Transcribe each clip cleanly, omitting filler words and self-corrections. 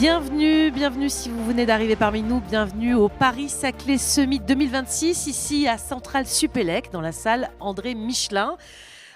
Bienvenue si vous venez d'arriver parmi nous, bienvenue au Paris-Saclay Summit 2026, ici à Centrale Supélec, dans la salle André Michelin.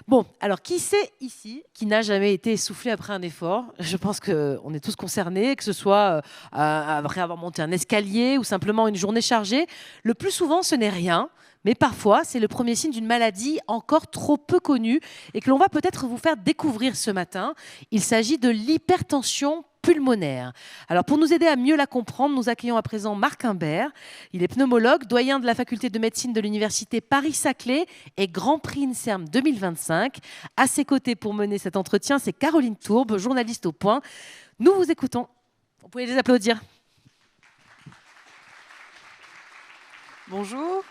Bon, alors qui c'est ici qui n'a jamais été essoufflé après un effort? Je pense qu'on est tous concernés, que ce soit après avoir monté un escalier ou simplement une journée chargée. Le plus souvent, ce n'est rien. Mais parfois, c'est le premier signe d'une maladie encore trop peu connue et que l'on va peut-être vous faire découvrir ce matin. Il s'agit de l'hypertension pulmonaire. Alors pour nous aider à mieux la comprendre, nous accueillons à présent Marc Imbert. Il est pneumologue, doyen de la faculté de médecine de l'université Paris-Saclay et Grand Prix INSERM 2025. À ses côtés pour mener cet entretien, c'est Caroline Tourbe, journaliste au Point. Nous vous écoutons. Vous pouvez les applaudir. Bonjour.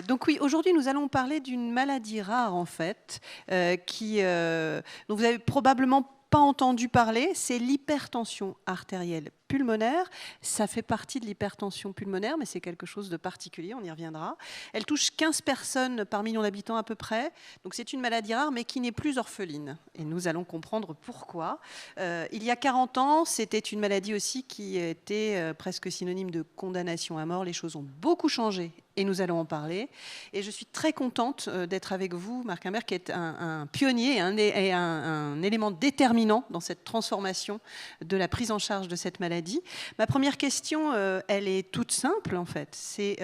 Donc oui, aujourd'hui nous allons parler d'une maladie rare en fait, dont vous avez probablement pas entendu parler, c'est l'hypertension artérielle pulmonaire. Ça fait partie de l'hypertension pulmonaire, mais c'est quelque chose de particulier, on y reviendra. Elle touche 15 personnes par million d'habitants à peu près, donc c'est une maladie rare, mais qui n'est plus orpheline. Et nous allons comprendre pourquoi. Il y a 40 ans, c'était une maladie aussi qui était presque synonyme de condamnation à mort. Les choses ont beaucoup changé. Et nous allons en parler. Et je suis très contente d'être avec vous, Marc Imbert, qui est un pionnier et un élément déterminant dans cette transformation de la prise en charge de cette maladie. Ma première question, elle est toute simple en fait. C'est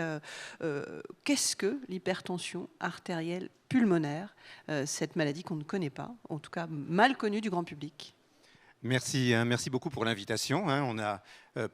qu'est-ce que l'hypertension artérielle pulmonaire, cette maladie qu'on ne connaît pas, en tout cas mal connue du grand public? Merci beaucoup pour l'invitation. On n'a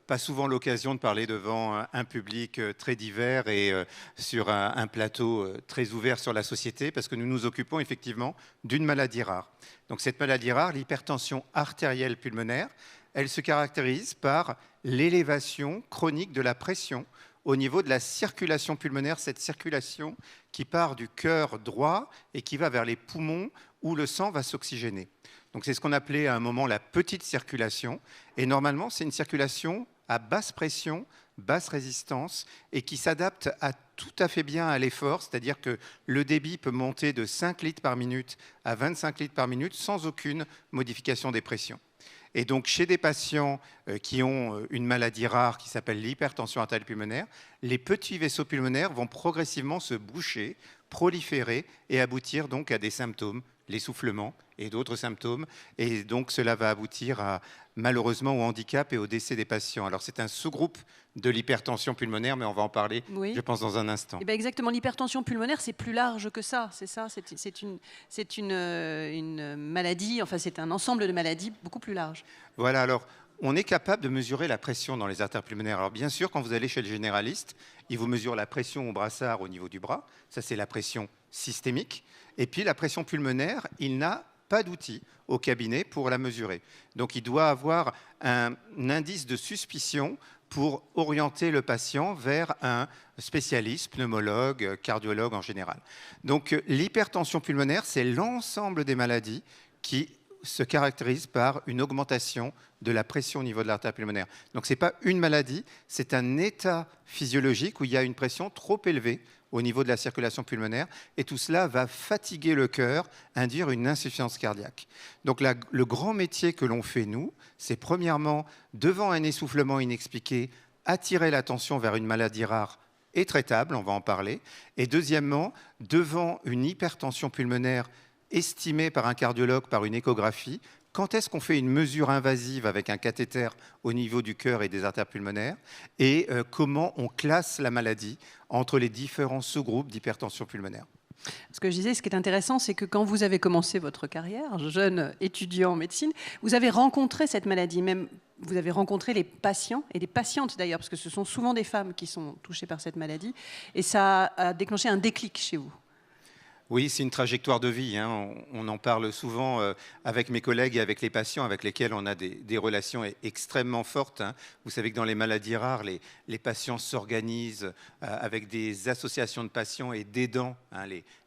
pas souvent l'occasion de parler devant un public très divers et sur un plateau très ouvert sur la société, parce que nous nous occupons effectivement d'une maladie rare. Donc cette maladie rare, l'hypertension artérielle pulmonaire, elle se caractérise par l'élévation chronique de la pression au niveau de la circulation pulmonaire, cette circulation qui part du cœur droit et qui va vers les poumons où le sang va s'oxygéner. Donc c'est ce qu'on appelait à un moment la petite circulation. Et normalement, c'est une circulation à basse pression, basse résistance et qui s'adapte tout à fait bien à l'effort. C'est-à-dire que le débit peut monter de 5 litres par minute à 25 litres par minute sans aucune modification des pressions. Et donc, chez des patients qui ont une maladie rare qui s'appelle l'hypertension artérielle pulmonaire, les petits vaisseaux pulmonaires vont progressivement se boucher, proliférer et aboutir donc à des symptômes, l'essoufflement et d'autres symptômes. Et donc, cela va aboutir malheureusement au handicap et au décès des patients. Alors, c'est un sous-groupe de l'hypertension pulmonaire, mais on va en parler, oui, je pense, dans un instant. Et bien exactement, l'hypertension pulmonaire, c'est plus large que ça, c'est ça, c'est une maladie, enfin c'est un ensemble de maladies beaucoup plus large. Voilà, alors on est capable de mesurer la pression dans les artères pulmonaires. Alors bien sûr, quand vous allez chez le généraliste, il vous mesure la pression au brassard au niveau du bras, ça c'est la pression systémique, et puis la pression pulmonaire, il n'a pas d'outil au cabinet pour la mesurer. Donc il doit avoir un indice de suspicion pour orienter le patient vers un spécialiste, pneumologue, cardiologue en général. Donc l'hypertension pulmonaire, c'est l'ensemble des maladies qui se caractérisent par une augmentation de la pression au niveau de l'artère pulmonaire. Donc ce n'est pas une maladie, c'est un état physiologique où il y a une pression trop élevée au niveau de la circulation pulmonaire, et tout cela va fatiguer le cœur, induire une insuffisance cardiaque. Donc le grand métier que l'on fait, nous, c'est premièrement, devant un essoufflement inexpliqué, attirer l'attention vers une maladie rare et traitable, on va en parler, et deuxièmement, devant une hypertension pulmonaire estimée par un cardiologue, par une échographie, quand est-ce qu'on fait une mesure invasive avec un cathéter au niveau du cœur et des artères pulmonaires et comment on classe la maladie entre les différents sous-groupes d'hypertension pulmonaire. Ce que je disais, ce qui est intéressant, c'est que quand vous avez commencé votre carrière, jeune étudiant en médecine, vous avez rencontré cette maladie, même vous avez rencontré les patients et les patientes d'ailleurs, parce que ce sont souvent des femmes qui sont touchées par cette maladie, et ça a déclenché un déclic chez vous. Oui, c'est une trajectoire de vie. On en parle souvent avec mes collègues et avec les patients avec lesquels on a des relations extrêmement fortes. Vous savez que dans les maladies rares, les patients s'organisent avec des associations de patients et d'aidants.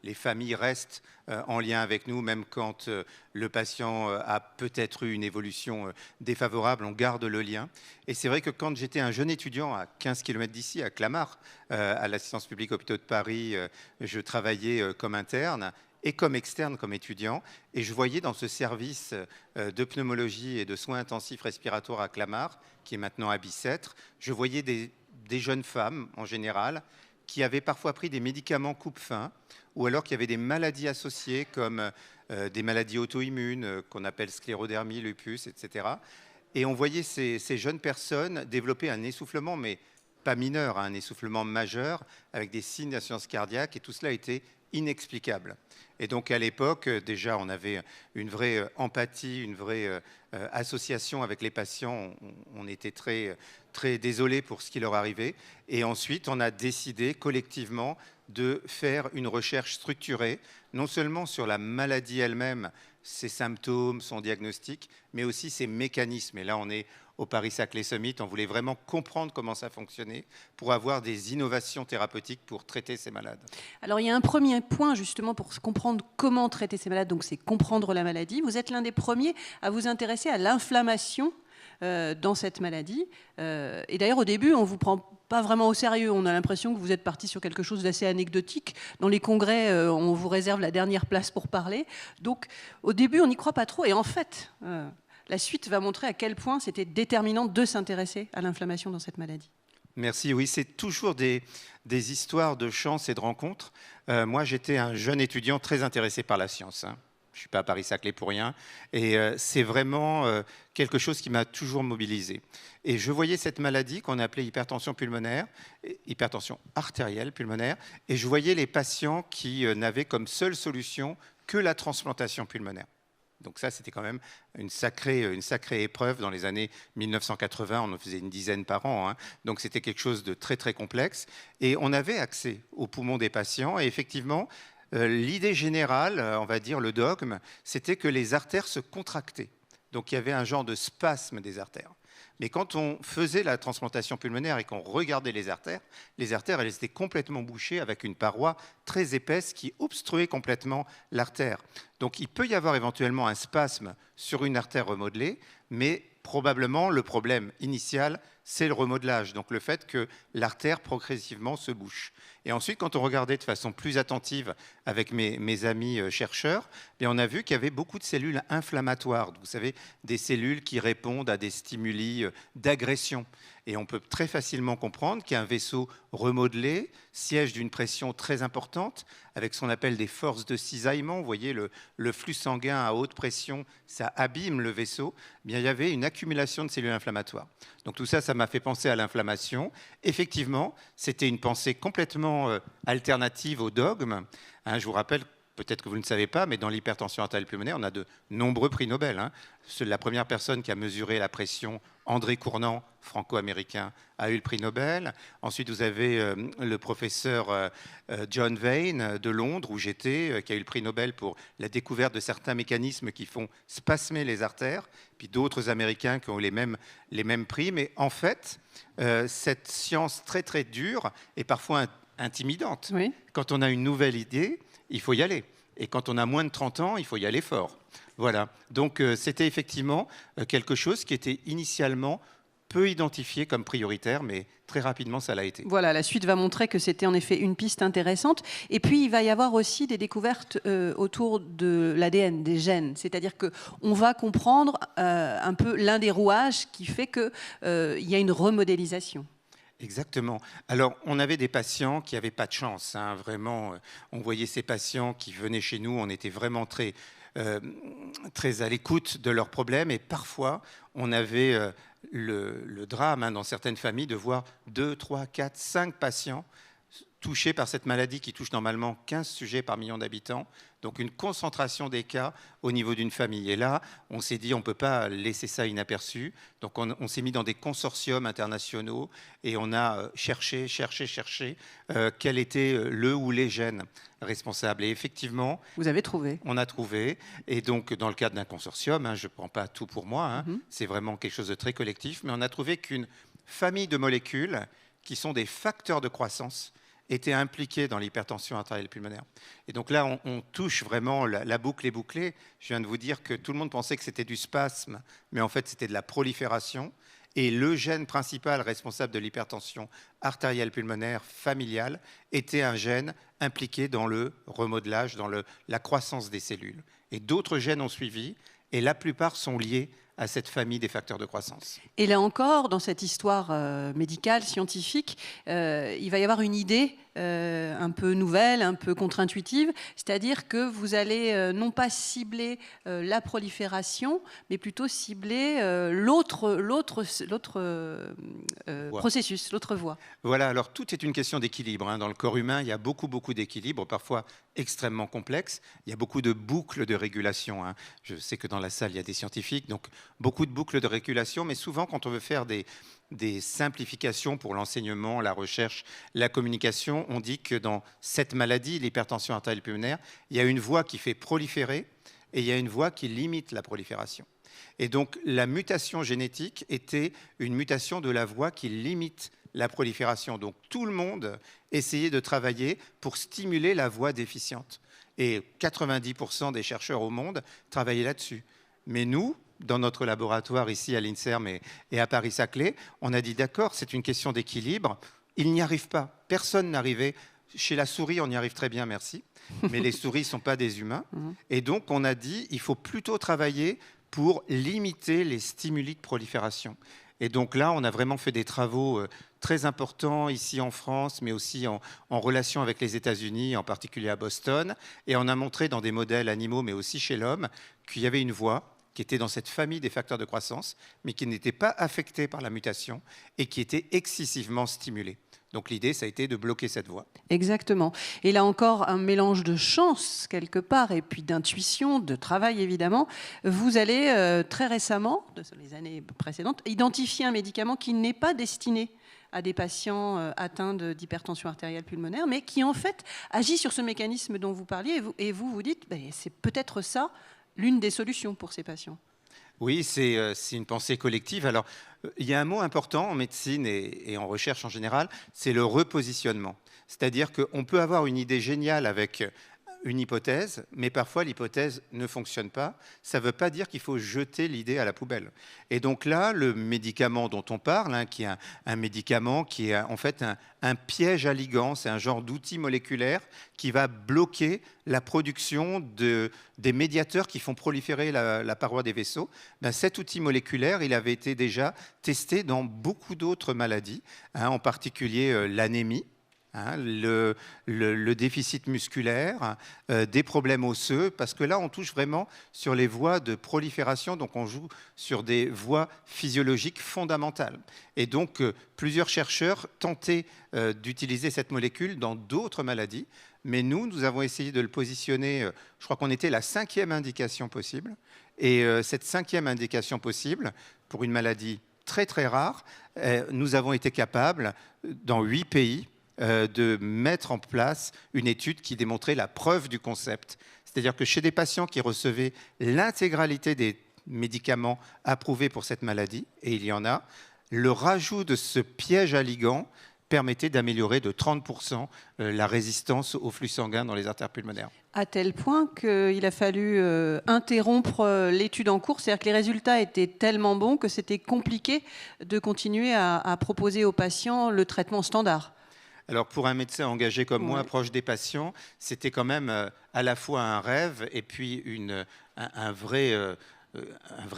Les familles restent en lien avec nous, même quand le patient a peut-être eu une évolution défavorable, on garde le lien. Et c'est vrai que quand j'étais un jeune étudiant à 15 km d'ici, à Clamart, à l'assistance publique hôpitaux de Paris, je travaillais comme interne. et comme externe, comme étudiant. Et je voyais dans ce service de pneumologie et de soins intensifs respiratoires à Clamart, qui est maintenant à Bicêtre, je voyais des jeunes femmes, en général, qui avaient parfois pris des médicaments coupe-faim, ou alors qui avaient des maladies associées, comme des maladies auto-immunes, qu'on appelle sclérodermie, lupus, etc. Et on voyait ces jeunes personnes développer un essoufflement, mais pas mineur, un essoufflement majeur, avec des signes d'insuffisance cardiaque, et tout cela était inexplicable. Et donc à l'époque, déjà, on avait une vraie empathie, une vraie association avec les patients. On était très, très désolés pour ce qui leur arrivait. Et ensuite, on a décidé collectivement de faire une recherche structurée, non seulement sur la maladie elle-même, ses symptômes, son diagnostic, mais aussi ses mécanismes. Et là, on est au Paris-Saclay Summit, on voulait vraiment comprendre comment ça fonctionnait pour avoir des innovations thérapeutiques pour traiter ces malades. Alors il y a un premier point justement pour comprendre comment traiter ces malades, donc c'est comprendre la maladie. Vous êtes l'un des premiers à vous intéresser à l'inflammation dans cette maladie. Et d'ailleurs au début on ne vous prend pas vraiment au sérieux, on a l'impression que vous êtes parti sur quelque chose d'assez anecdotique. Dans les congrès, on vous réserve la dernière place pour parler. Donc au début on n'y croit pas trop et en fait... la suite va montrer à quel point c'était déterminant de s'intéresser à l'inflammation dans cette maladie. Merci. Oui, c'est toujours des histoires de chance et de rencontres. Moi, j'étais un jeune étudiant très intéressé par la science. Je ne suis pas à Paris-Saclay pour rien. Et c'est vraiment quelque chose qui m'a toujours mobilisé. Et je voyais cette maladie qu'on appelait hypertension pulmonaire, hypertension artérielle pulmonaire, et je voyais les patients qui n'avaient comme seule solution que la transplantation pulmonaire. Donc ça, c'était quand même une sacrée épreuve dans les années 1980. On en faisait une dizaine par an. Donc c'était quelque chose de très, très complexe. Et on avait accès aux poumons des patients. Et effectivement, l'idée générale, on va dire le dogme, c'était que les artères se contractaient. Donc il y avait un genre de spasme des artères. Mais quand on faisait la transplantation pulmonaire et qu'on regardait les artères, elles étaient complètement bouchées avec une paroi très épaisse qui obstruait complètement l'artère. Donc il peut y avoir éventuellement un spasme sur une artère remodelée, mais probablement le problème initial, c'est le remodelage, donc le fait que l'artère progressivement se bouche. Et ensuite, quand on regardait de façon plus attentive avec mes amis chercheurs, bien, on a vu qu'il y avait beaucoup de cellules inflammatoires. Vous savez, des cellules qui répondent à des stimuli d'agression. Et on peut très facilement comprendre qu'il y a un vaisseau remodelé, siège d'une pression très importante, avec ce qu'on appelle des forces de cisaillement. Vous voyez, le flux sanguin à haute pression, ça abîme le vaisseau. Bien, il y avait une accumulation de cellules inflammatoires. Donc tout ça, ça m'a fait penser à l'inflammation. Effectivement, c'était une pensée complètement alternative au dogme. Je vous rappelle, peut-être que vous ne le savez pas, mais dans l'hypertension artérielle pulmonaire, on a de nombreux prix Nobel. La première personne qui a mesuré la pression, André Cournant, franco-américain, a eu le prix Nobel. Ensuite, vous avez le professeur John Vane de Londres, où j'étais, qui a eu le prix Nobel pour la découverte de certains mécanismes qui font spasmer les artères. Puis d'autres Américains qui ont eu les mêmes prix. Mais en fait, cette science très, très dure est parfois intimidante. Oui. Quand on a une nouvelle idée, il faut y aller. Et quand on a moins de 30 ans, il faut y aller fort. Voilà. Donc, c'était effectivement quelque chose qui était initialement peu identifié comme prioritaire, mais très rapidement, ça l'a été. Voilà, la suite va montrer que c'était en effet une piste intéressante. Et puis, il va y avoir aussi des découvertes autour de l'ADN, des gènes. C'est-à-dire qu'on va comprendre un peu l'un des rouages qui fait qu'il y a une remodélisation. Exactement. Alors, on avait des patients qui n'avaient pas de chance. Vraiment, on voyait ces patients qui venaient chez nous, on était vraiment très à l'écoute de leurs problèmes. Et parfois, on avait le drame dans certaines familles de voir 2, 3, 4, 5 patients touchés par cette maladie qui touche normalement 15 sujets par million d'habitants. Donc une concentration des cas au niveau d'une famille. Et là, on s'est dit, on ne peut pas laisser ça inaperçu. Donc on s'est mis dans des consortiums internationaux et on a cherché quel était le ou les gènes responsables. Et effectivement, vous avez trouvé. On a trouvé. Et donc, dans le cadre d'un consortium, je ne prends pas tout pour moi, c'est vraiment quelque chose de très collectif, mais on a trouvé qu'une famille de molécules qui sont des facteurs de croissance étaient impliqués dans l'hypertension artérielle pulmonaire. Et donc là, on touche vraiment, la boucle est bouclée. Je viens de vous dire que tout le monde pensait que c'était du spasme, mais en fait, c'était de la prolifération. Et le gène principal responsable de l'hypertension artérielle pulmonaire familiale était un gène impliqués dans le remodelage, dans la croissance des cellules. Et d'autres gènes ont suivi, et la plupart sont liés à cette famille des facteurs de croissance. Et là encore, dans cette histoire médicale, scientifique, il va y avoir une idée un peu nouvelle, un peu contre-intuitive, c'est-à-dire que vous allez non pas cibler la prolifération, mais plutôt cibler l'autre processus, l'autre voie. Voilà, alors tout est une question d'équilibre. Hein. Dans le corps humain, il y a beaucoup d'équilibres, parfois extrêmement complexes. Il y a beaucoup de boucles de régulation. Hein. Je sais que dans la salle, il y a des scientifiques, donc beaucoup de boucles de régulation, mais souvent, quand on veut faire des simplifications pour l'enseignement, la recherche, la communication, on dit que dans cette maladie, l'hypertension artérielle pulmonaire, il y a une voie qui fait proliférer et il y a une voie qui limite la prolifération. Et donc, la mutation génétique était une mutation de la voie qui limite la prolifération. Donc, tout le monde essayait de travailler pour stimuler la voie déficiente. Et 90% des chercheurs au monde travaillaient là-dessus. Mais nous, dans notre laboratoire ici à l'INSERM et à Paris-Saclay, on a dit d'accord, c'est une question d'équilibre. Il n'y arrive pas. Personne n'arrivait. Chez la souris, on y arrive très bien, merci. Mais les souris ne sont pas des humains. Et donc, on a dit il faut plutôt travailler pour limiter les stimuli de prolifération. Et donc là, on a vraiment fait des travaux très importants ici en France, mais aussi en relation avec les États-Unis, en particulier à Boston. Et on a montré dans des modèles animaux, mais aussi chez l'homme, qu'il y avait une voie qui était dans cette famille des facteurs de croissance, mais qui n'était pas affectée par la mutation et qui était excessivement stimulée. Donc l'idée, ça a été de bloquer cette voie. Exactement. Et là encore, un mélange de chance, quelque part, et puis d'intuition, de travail, évidemment. Vous allez, très récemment, dans les années précédentes, identifier un médicament qui n'est pas destiné à des patients atteints d'hypertension artérielle pulmonaire, mais qui, en fait, agit sur ce mécanisme dont vous parliez. Et vous dites, c'est peut-être ça l'une des solutions pour ces patients. Oui, c'est une pensée collective. Alors, il y a un mot important en médecine et en recherche en général, c'est le repositionnement. C'est-à-dire qu'on peut avoir une idée géniale avec une hypothèse, mais parfois l'hypothèse ne fonctionne pas. Ça ne veut pas dire qu'il faut jeter l'idée à la poubelle. Et donc là, le médicament dont on parle, hein, qui est un médicament qui est en fait un piège à ligands, c'est un genre d'outil moléculaire qui va bloquer la production des médiateurs qui font proliférer la paroi des vaisseaux. Ben, cet outil moléculaire, il avait été déjà testé dans beaucoup d'autres maladies, hein, en particulier l'anémie. Hein, le déficit musculaire, des problèmes osseux, parce que là, on touche vraiment sur les voies de prolifération, donc on joue sur des voies physiologiques fondamentales. Et donc, plusieurs chercheurs tentaient d'utiliser cette molécule dans d'autres maladies, mais nous avons essayé de le positionner, je crois qu'on était la 5e indication possible, et cette 5e indication possible, pour une maladie très très rare, nous avons été capables, dans 8 pays, de mettre en place une étude qui démontrait la preuve du concept. C'est-à-dire que chez des patients qui recevaient l'intégralité des médicaments approuvés pour cette maladie, et il y en a, le rajout de ce piège à ligands permettait d'améliorer de 30% la résistance au flux sanguin dans les artères pulmonaires. À tel point qu'il a fallu interrompre l'étude en cours, c'est-à-dire que les résultats étaient tellement bons que c'était compliqué de continuer à proposer aux patients le traitement standard. Alors pour un médecin engagé comme moi, proche des patients, c'était quand même à la fois un rêve et puis un vrai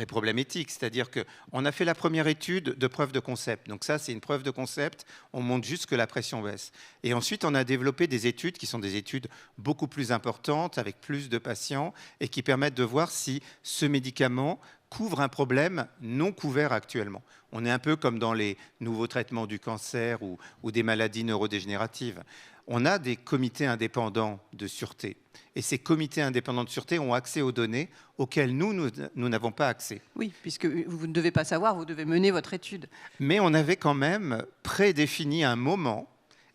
problème éthique. C'est-à-dire qu'on a fait la première étude de preuve de concept. Donc ça, c'est une preuve de concept. On montre juste que la pression baisse. Et ensuite, on a développé des études qui sont des études beaucoup plus importantes, avec plus de patients, et qui permettent de voir si ce médicament couvre un problème non couvert actuellement. On est un peu comme dans les nouveaux traitements du cancer ou des maladies neurodégénératives. On a des comités indépendants de sûreté. Et ces comités indépendants de sûreté ont accès aux données auxquelles nous n'avons pas accès. Oui, puisque vous ne devez pas savoir, vous devez mener votre étude. Mais on avait quand même prédéfini un moment,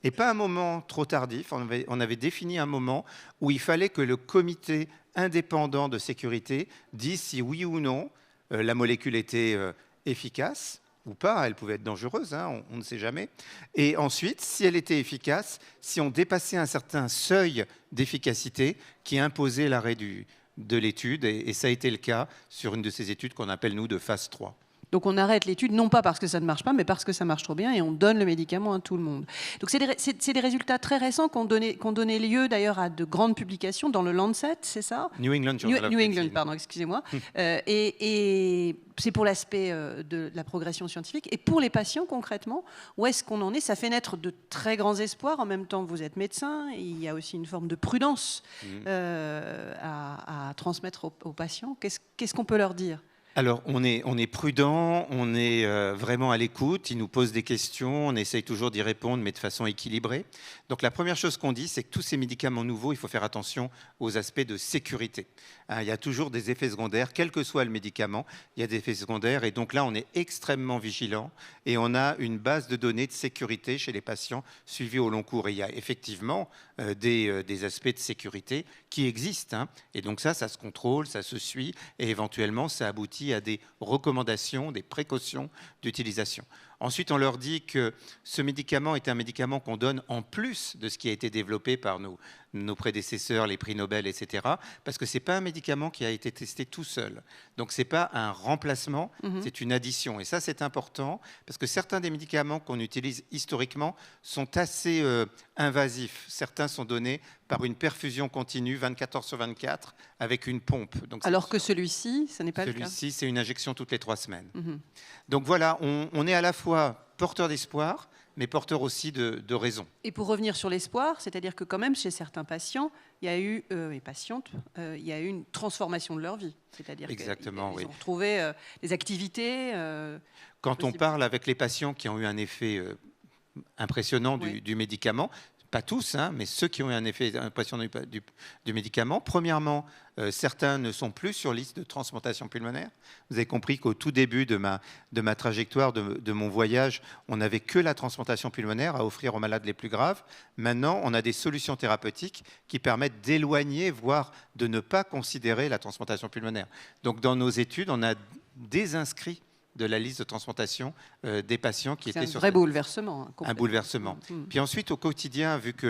et pas un moment trop tardif, on avait défini un moment où il fallait que le comité indépendant de sécurité dise si oui ou non la molécule était efficace ou pas, elle pouvait être dangereuse, hein, on ne sait jamais. Et ensuite, si elle était efficace, si on dépassait un certain seuil d'efficacité qui imposait l'arrêt de l'étude, et ça a été le cas sur une de ces études qu'on appelle, nous, de phase 3. Donc on arrête l'étude, non pas parce que ça ne marche pas, mais parce que ça marche trop bien et on donne le médicament à tout le monde. Donc c'est des résultats très récents qui ont donné lieu d'ailleurs à de grandes publications dans le Lancet, c'est ça ? New England Journal of New England, Medicine. pardon, excusez-moi. Et c'est pour l'aspect de la progression scientifique. Et pour les patients, concrètement, où est-ce qu'on en est ? Ça fait naître de très grands espoirs. En même temps, vous êtes médecin. Il y a aussi une forme de prudence à transmettre aux patients. Qu'est-ce qu'on peut leur dire ? Alors, on est prudent, on est vraiment à l'écoute, ils nous posent des questions, on essaye toujours d'y répondre, mais de façon équilibrée. Donc, la première chose qu'on dit, c'est que tous ces médicaments nouveaux, il faut faire attention aux aspects de sécurité. Il y a toujours des effets secondaires, quel que soit le médicament, il y a des effets secondaires. Et donc là, on est extrêmement vigilant et on a une base de données de sécurité chez les patients suivis au long cours. Et il y a effectivement des aspects de sécurité qui existent. Et donc ça se contrôle, ça se suit et éventuellement, ça aboutit à des recommandations, des précautions d'utilisation. Ensuite, on leur dit que ce médicament est un médicament qu'on donne en plus de ce qui a été développé par nos prédécesseurs, les prix Nobel, etc. Parce que ce n'est pas un médicament qui a été testé tout seul. Donc, ce n'est pas un remplacement, c'est une addition. Et ça, c'est important parce que certains des médicaments qu'on utilise historiquement sont assez invasifs. Certains sont donnés par une perfusion continue, 24 heures sur 24, avec une pompe. Donc, alors que celui-ci, ce n'est pas le cas. Celui-ci, c'est une injection toutes les 3 semaines. Donc voilà, on est à la fois porteur d'espoir, mais porteur aussi de raison. Et pour revenir sur l'espoir, c'est-à-dire que quand même, chez certains patients, il y a eu, et patientes, il y a eu une transformation de leur vie. C'est-à-dire qu'ils ont retrouvé des activités. Quand on parle avec les patients qui ont eu un effet impressionnant du médicament, pas tous, mais ceux qui ont eu un effet impressionnant du médicament. Premièrement, certains ne sont plus sur liste de transplantation pulmonaire. Vous avez compris qu'au tout début de ma trajectoire, de mon voyage, on n'avait que la transplantation pulmonaire à offrir aux malades les plus graves. Maintenant, on a des solutions thérapeutiques qui permettent d'éloigner, voire de ne pas considérer la transplantation pulmonaire. Donc, dans nos études, on a désinscrit de la liste de transplantation des patients qui étaient sur... C'est un vrai bouleversement. Un bouleversement. Puis ensuite, au quotidien, vu que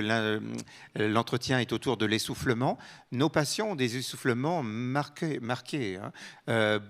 l'entretien est autour de l'essoufflement, nos patients ont des essoufflements marqués.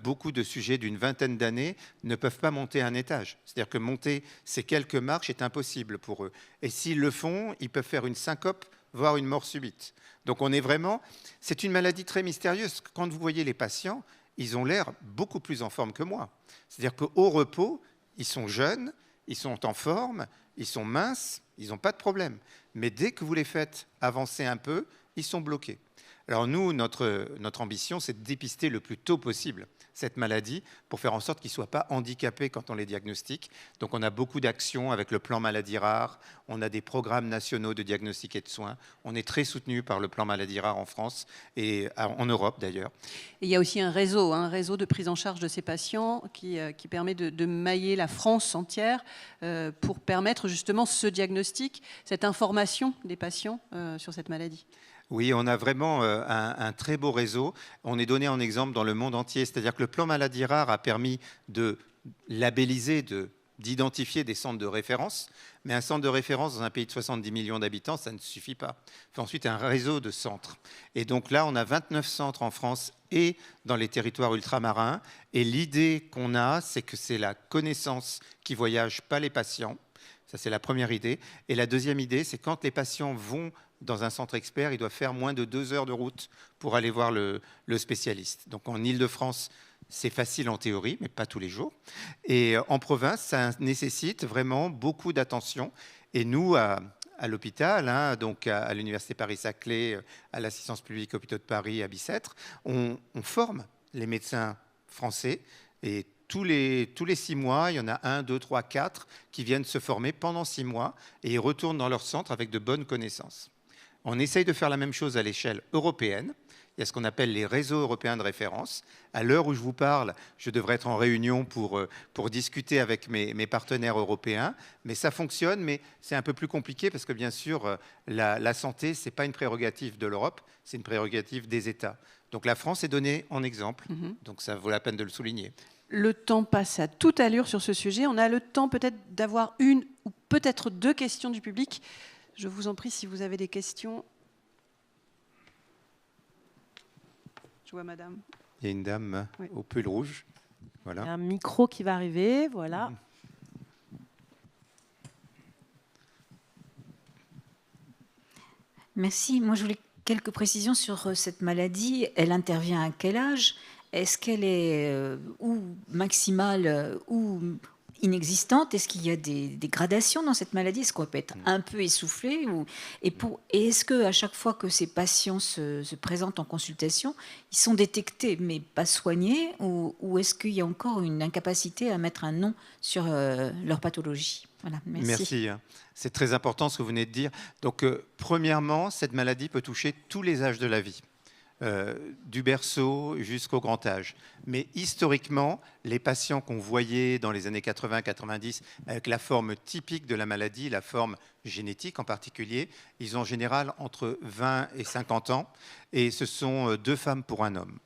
Beaucoup de sujets d'une vingtaine d'années ne peuvent pas monter un étage. C'est-à-dire que monter ces quelques marches est impossible pour eux. Et s'ils le font, ils peuvent faire une syncope, voire une mort subite. Donc on est vraiment... C'est une maladie très mystérieuse. Quand vous voyez les patients, ils ont l'air beaucoup plus en forme que moi. C'est-à-dire qu'au repos, ils sont jeunes, ils sont en forme, ils sont minces, ils n'ont pas de problème. Mais dès que vous les faites avancer un peu, ils sont bloqués. Alors nous, notre ambition, c'est de dépister le plus tôt possible cette maladie pour faire en sorte qu'ils ne soient pas handicapés quand on les diagnostique. Donc on a beaucoup d'actions avec le plan maladies rares, on a des programmes nationaux de diagnostic et de soins, on est très soutenu par le plan maladies rares en France et en Europe d'ailleurs. Et il y a aussi un réseau de prise en charge de ces patients qui permet de mailler la France entière pour permettre justement ce diagnostic, cette information des patients sur cette maladie. Oui, on a vraiment un très beau réseau. On est donné en exemple dans le monde entier. C'est-à-dire que le plan maladies rares a permis de labelliser, d'identifier des centres de référence. Mais un centre de référence dans un pays de 70 millions d'habitants, ça ne suffit pas. Il faut ensuite un réseau de centres. Et donc là, on a 29 centres en France et dans les territoires ultramarins. Et l'idée qu'on a, c'est que c'est la connaissance qui voyage, pas les patients. Ça, c'est la première idée. Et la deuxième idée, c'est quand les patients vont dans un centre expert, ils doivent faire moins de 2 heures de route pour aller voir le spécialiste. Donc en Île-de-France, c'est facile en théorie, mais pas tous les jours. Et en province, ça nécessite vraiment beaucoup d'attention. Et nous, à l'hôpital, donc à l'Université Paris-Saclay, à l'Assistance publique Hôpitaux de Paris, à Bicêtre, on forme les médecins français. Et tous les 6 mois, il y en a 1, 2, 3, 4 qui viennent se former pendant 6 mois et ils retournent dans leur centre avec de bonnes connaissances. On essaye de faire la même chose à l'échelle européenne. Il y a ce qu'on appelle les réseaux européens de référence. À l'heure où je vous parle, je devrais être en réunion pour discuter avec mes partenaires européens. Mais ça fonctionne, mais c'est un peu plus compliqué parce que bien sûr, la santé, ce n'est pas une prérogative de l'Europe, c'est une prérogative des États. Donc la France est donnée en exemple, donc ça vaut la peine de le souligner. Le temps passe à toute allure sur ce sujet. On a le temps peut-être d'avoir une ou peut-être 2 questions du public. Je vous en prie, si vous avez des questions. Je vois madame. Il y a une dame au pull rouge. Il y a Voilà. un micro qui va arriver, voilà. Merci. Moi, je voulais quelques précisions sur cette maladie. Elle intervient à quel âge? Est-ce qu'elle est ou maximale ou inexistante? Est-ce qu'il y a des gradations dans cette maladie? Est-ce qu'on peut être un peu essoufflé et est-ce qu'à chaque fois que ces patients se présentent en consultation, ils sont détectés mais pas soignés ou est-ce qu'il y a encore une incapacité à mettre un nom sur leur pathologie? Voilà, merci. Merci. C'est très important ce que vous venez de dire. Donc, premièrement, cette maladie peut toucher tous les âges de la vie, du berceau jusqu'au grand âge. Mais historiquement, les patients qu'on voyait dans les années 80-90 avec la forme typique de la maladie, la forme génétique en particulier, ils ont en général entre 20 et 50 ans et ce sont 2 femmes pour un homme.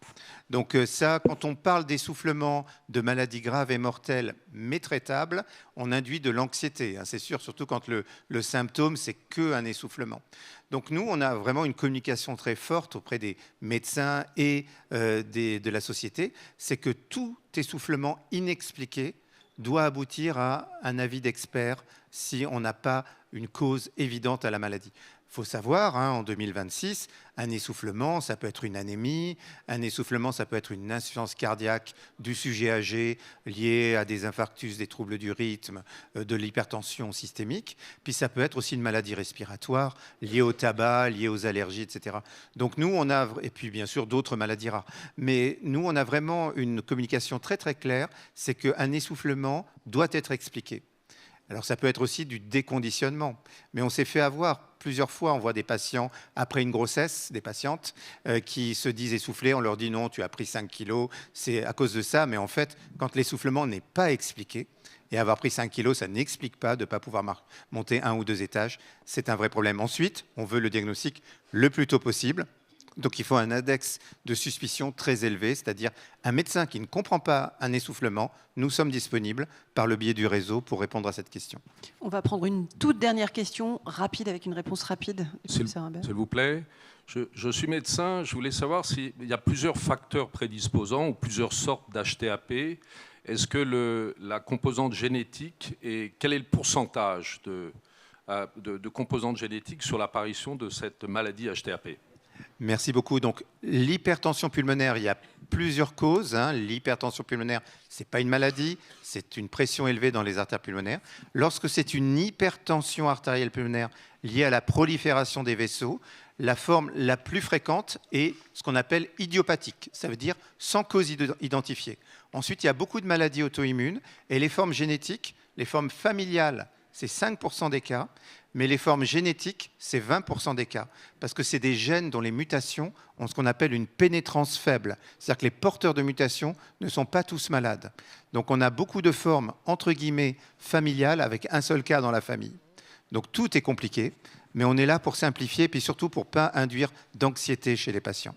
Donc ça, quand on parle d'essoufflement, de maladies graves et mortelles mais traitables, on induit de l'anxiété, hein, c'est sûr, surtout quand le symptôme, c'est qu'un essoufflement. Donc nous, on a vraiment une communication très forte auprès des médecins et de la société, c'est que tout essoufflement inexpliqué doit aboutir à un avis d'expert si on n'a pas une cause évidente à la maladie. Il faut savoir, hein, en 2026, un essoufflement, ça peut être une anémie, un essoufflement, ça peut être une insuffisance cardiaque du sujet âgé liée à des infarctus, des troubles du rythme, de l'hypertension systémique, puis ça peut être aussi une maladie respiratoire liée au tabac, liée aux allergies, etc. Donc nous, on a, et puis bien sûr d'autres maladies rares, mais nous, on a vraiment une communication très très claire, c'est qu'un essoufflement doit être expliqué. Alors ça peut être aussi du déconditionnement, mais on s'est fait avoir plusieurs fois. On voit des patients après une grossesse, des patientes qui se disent essoufflées, on leur dit non, tu as pris 5 kilos, c'est à cause de ça, mais en fait, quand l'essoufflement n'est pas expliqué, et avoir pris 5 kilos, ça n'explique pas de ne pas pouvoir monter 1 ou 2 étages, c'est un vrai problème. Ensuite, on veut le diagnostic le plus tôt possible. Donc il faut un index de suspicion très élevé, c'est-à-dire un médecin qui ne comprend pas un essoufflement, nous sommes disponibles par le biais du réseau pour répondre à cette question. On va prendre une toute dernière question rapide avec une réponse rapide. S'il vous plaît, je suis médecin, je voulais savoir s'il y a plusieurs facteurs prédisposants ou plusieurs sortes d'HTAP. Est-ce que la composante génétique et quel est le pourcentage de composante génétique sur l'apparition de cette maladie HTAP? Merci beaucoup. Donc, l'hypertension pulmonaire, il y a plusieurs causes. Hein. L'hypertension pulmonaire, ce n'est pas une maladie, c'est une pression élevée dans les artères pulmonaires. Lorsque c'est une hypertension artérielle pulmonaire liée à la prolifération des vaisseaux, la forme la plus fréquente est ce qu'on appelle idiopathique. Ça veut dire sans cause identifiée. Ensuite, il y a beaucoup de maladies auto-immunes et les formes génétiques, les formes familiales, c'est 5% des cas, mais les formes génétiques, c'est 20% des cas, parce que c'est des gènes dont les mutations ont ce qu'on appelle une pénétrance faible. C'est-à-dire que les porteurs de mutations ne sont pas tous malades. Donc on a beaucoup de formes, entre guillemets, familiales, avec un seul cas dans la famille. Donc tout est compliqué, mais on est là pour simplifier, et puis surtout pour ne pas induire d'anxiété chez les patients.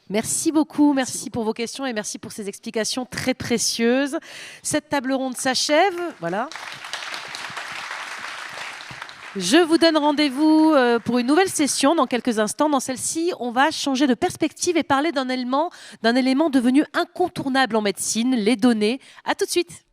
Merci beaucoup, merci pour vos questions et merci pour ces explications très précieuses. Cette table ronde s'achève, voilà. Je vous donne rendez-vous pour une nouvelle session dans quelques instants. Dans celle-ci, on va changer de perspective et parler d'un élément devenu incontournable en médecine, les données. À tout de suite.